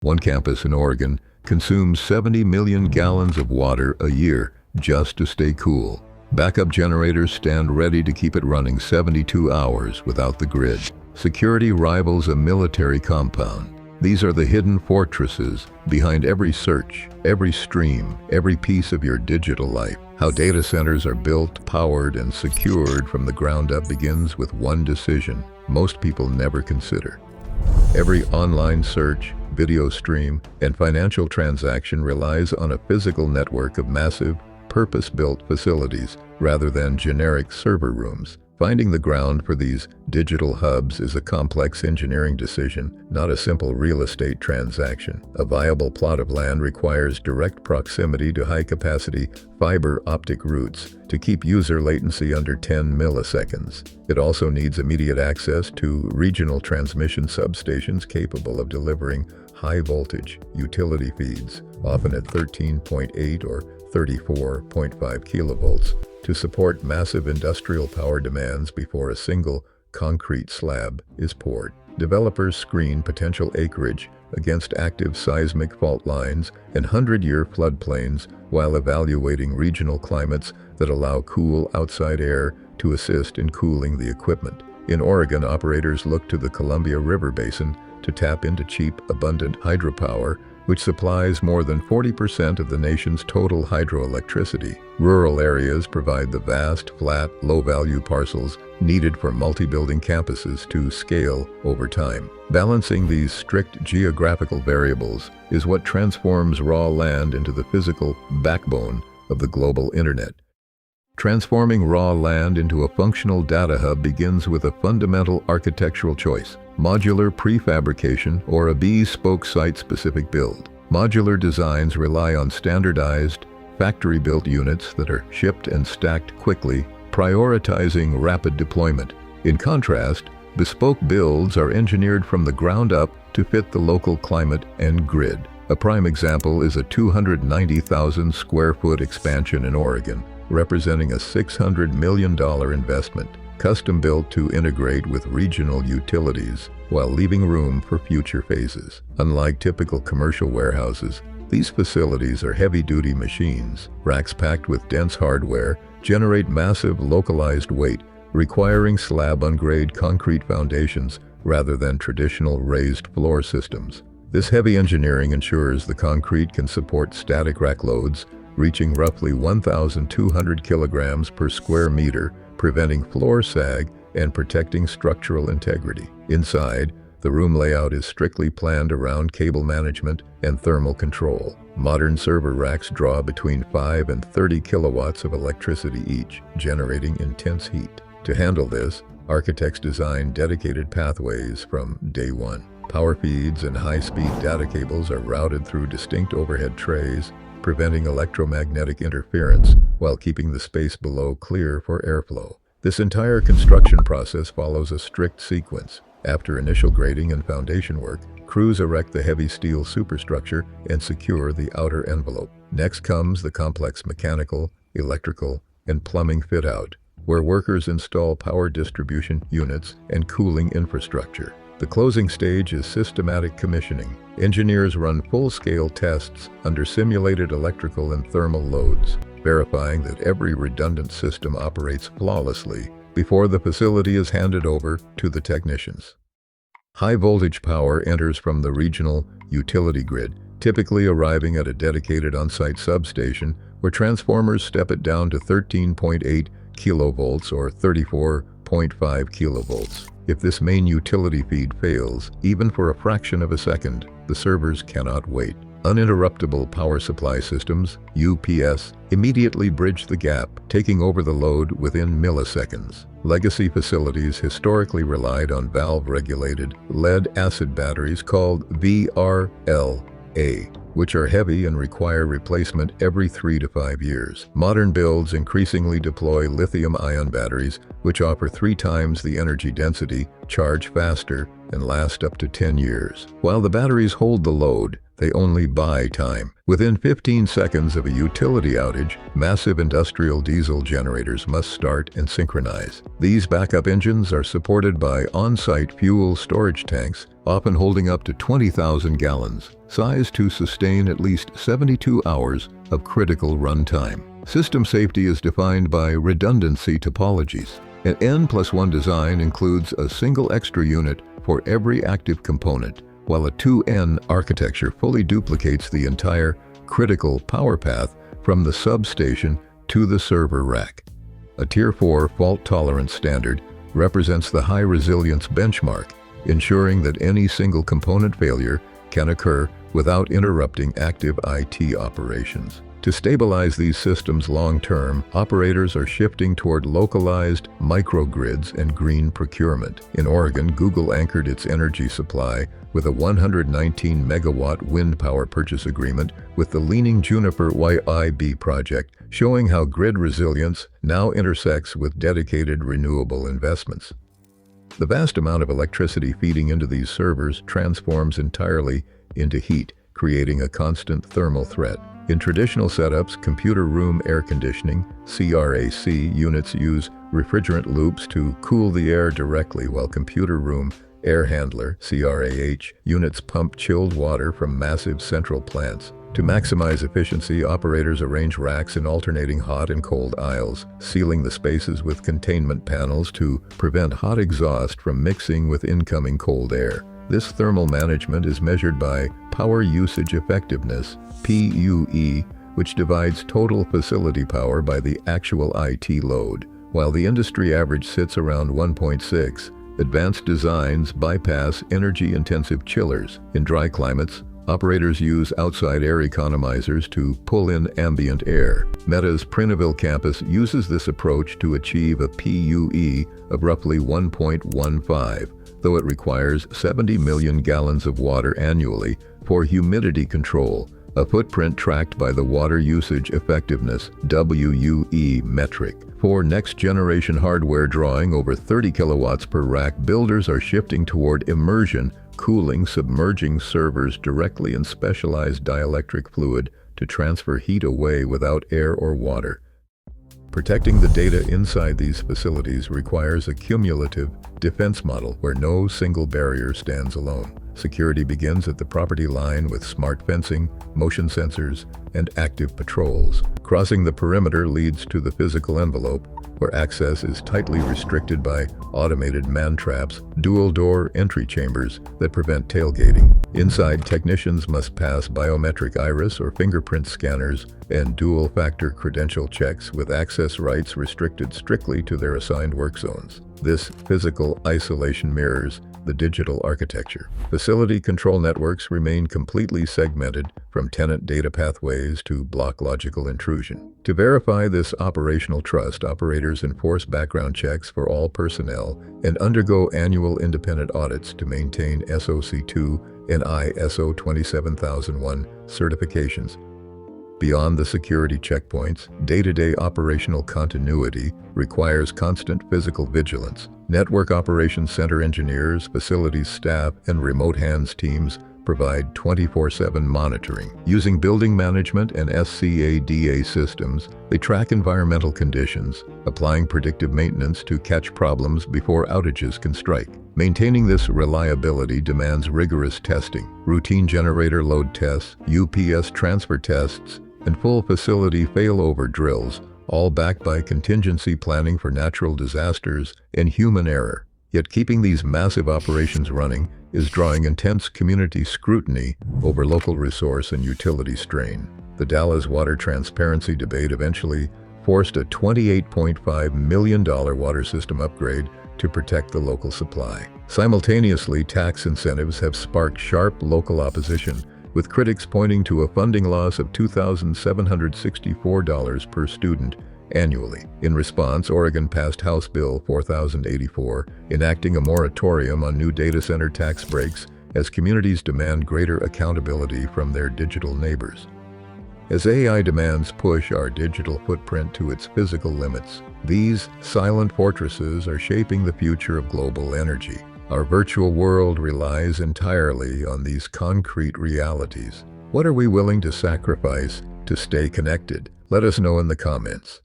One campus in Oregon consumes 70 million gallons of water a year just to stay cool. Backup generators stand ready to keep it running 72 hours without the grid. Security rivals a military compound. These are the hidden fortresses behind every search, every stream, every piece of your digital life. How data centers are built, powered, and secured from the ground up begins with one decision most people never consider. Every online search, video stream, and financial transaction relies on a physical network of massive, purpose-built facilities rather than generic server rooms. Finding the ground for these digital hubs is a complex engineering decision, not a simple real estate transaction. A viable plot of land requires direct proximity to high-capacity fiber optic routes to keep user latency under 10 milliseconds. It also needs immediate access to regional transmission substations capable of delivering high-voltage utility feeds, often at 13.8 or 34.5 kilovolts, to support massive industrial power demands before a single concrete slab is poured. Developers screen potential acreage against active seismic fault lines and 100-year floodplains while evaluating regional climates that allow cool outside air to assist in cooling the equipment. In Oregon, operators look to the Columbia River Basin to tap into cheap, abundant hydropower, which supplies more than 40% of the nation's total hydroelectricity. Rural areas provide the vast, flat, low-value parcels needed for multi-building campuses to scale over time. Balancing these strict geographical variables is what transforms raw land into the physical backbone of the global internet. Transforming raw land into a functional data hub begins with a fundamental architectural choice: modular prefabrication or a bespoke site-specific build. Modular designs rely on standardized, factory-built units that are shipped and stacked quickly, prioritizing rapid deployment. In contrast, bespoke builds are engineered from the ground up to fit the local climate and grid. A prime example is a 290,000 square foot expansion in Oregon, representing a $600 million investment, custom-built to integrate with regional utilities while leaving room for future phases. Unlike typical commercial warehouses, these facilities are heavy-duty machines. Racks packed with dense hardware generate massive localized weight, requiring slab-on-grade concrete foundations rather than traditional raised floor systems. This heavy engineering ensures the concrete can support static rack loads reaching roughly 1,200 kilograms per square meter, preventing floor sag and protecting structural integrity. Inside, the room layout is strictly planned around cable management and thermal control. Modern server racks draw between 5 and 30 kilowatts of electricity each, generating intense heat. To handle this, architects design dedicated pathways from day one. Power feeds and high-speed data cables are routed through distinct overhead trays, preventing electromagnetic interference while keeping the space below clear for airflow. This entire construction process follows a strict sequence. After initial grading and foundation work, crews erect the heavy steel superstructure and secure the outer envelope. Next comes the complex mechanical, electrical, and plumbing fit-out, where workers install power distribution units and cooling infrastructure. The closing stage is systematic commissioning. Engineers run full-scale tests under simulated electrical and thermal loads, verifying that every redundant system operates flawlessly before the facility is handed over to the technicians. High-voltage power enters from the regional utility grid, typically arriving at a dedicated on-site substation where transformers step it down to 13.8 kilovolts or 34.5 kilovolts. If this main utility feed fails, even for a fraction of a second, the servers cannot wait. Uninterruptible power supply systems, UPS, immediately bridge the gap, taking over the load within milliseconds. Legacy facilities historically relied on valve-regulated lead-acid batteries called VRLA, which are heavy and require replacement every 3 to 5 years. Modern builds increasingly deploy lithium-ion batteries, which offer 3 times the energy density, charge faster, and last up to 10 years. While the batteries hold the load, they only buy time. Within 15 seconds of a utility outage, massive industrial diesel generators must start and synchronize. These backup engines are supported by on-site fuel storage tanks, often holding up to 20,000 gallons. sized to sustain at least 72 hours of critical runtime. System safety is defined by redundancy topologies. An N+1 design includes a single extra unit for every active component, while a 2N architecture fully duplicates the entire critical power path from the substation to the server rack. A Tier 4 fault tolerance standard represents the high resilience benchmark, ensuring that any single component failure can occur without interrupting active IT operations. To stabilize these systems long-term, operators are shifting toward localized microgrids and green procurement. In Oregon, Google anchored its energy supply with a 119-megawatt wind power purchase agreement with the Leaning Juniper YIB project, showing how grid resilience now intersects with dedicated renewable investments. The vast amount of electricity feeding into these servers transforms entirely into heat, creating a constant thermal threat. In traditional setups, computer room air conditioning (CRAC) units use refrigerant loops to cool the air directly, while computer room air handler (CRAH) units pump chilled water from massive central plants. To maximize efficiency, operators arrange racks in alternating hot and cold aisles, sealing the spaces with containment panels to prevent hot exhaust from mixing with incoming cold air. This thermal management is measured by Power Usage Effectiveness, PUE, which divides total facility power by the actual IT load. While the industry average sits around 1.6, advanced designs bypass energy-intensive chillers. In dry climates, operators use outside air economizers to pull in ambient air. Meta's Prineville campus uses this approach to achieve a PUE of roughly 1.15, though it requires 70 million gallons of water annually for humidity control, a footprint tracked by the Water Usage Effectiveness (WUE) metric. For next-generation hardware drawing over 30 kilowatts per rack, builders are shifting toward immersion cooling, submerging servers directly in specialized dielectric fluid to transfer heat away without air or water. Protecting the data inside these facilities requires a cumulative defense model where no single barrier stands alone. Security begins at the property line with smart fencing, motion sensors, and active patrols. Crossing the perimeter leads to the physical envelope, where access is tightly restricted by automated man-traps, dual-door entry chambers that prevent tailgating. Inside, technicians must pass biometric iris or fingerprint scanners and dual-factor credential checks, with access rights restricted strictly to their assigned work zones. This physical isolation mirrors the digital architecture. Facility control networks remain completely segmented, from tenant data pathways to block logical intrusion. To verify this operational trust, operators enforce background checks for all personnel and undergo annual independent audits to maintain SOC 2 and ISO 27001 certifications. Beyond the security checkpoints, day-to-day operational continuity requires constant physical vigilance. Network Operations Center engineers, facilities staff, and remote hands teams provide 24/7 monitoring. Using building management and SCADA systems, they track environmental conditions, applying predictive maintenance to catch problems before outages can strike. Maintaining this reliability demands rigorous testing, routine generator load tests, UPS transfer tests, and full facility failover drills, all backed by contingency planning for natural disasters and human error. Yet keeping these massive operations running is drawing intense community scrutiny over local resource and utility strain. The Dallas water transparency debate eventually forced a $28.5 million water system upgrade to protect the local supply. Simultaneously, tax incentives have sparked sharp local opposition, with critics pointing to a funding loss of $2,764 per student annually. In response, Oregon passed House Bill 4084, enacting a moratorium on new data center tax breaks as communities demand greater accountability from their digital neighbors. As AI demands push our digital footprint to its physical limits, these silent fortresses are shaping the future of global energy. Our virtual world relies entirely on these concrete realities. What are we willing to sacrifice to stay connected? Let us know in the comments.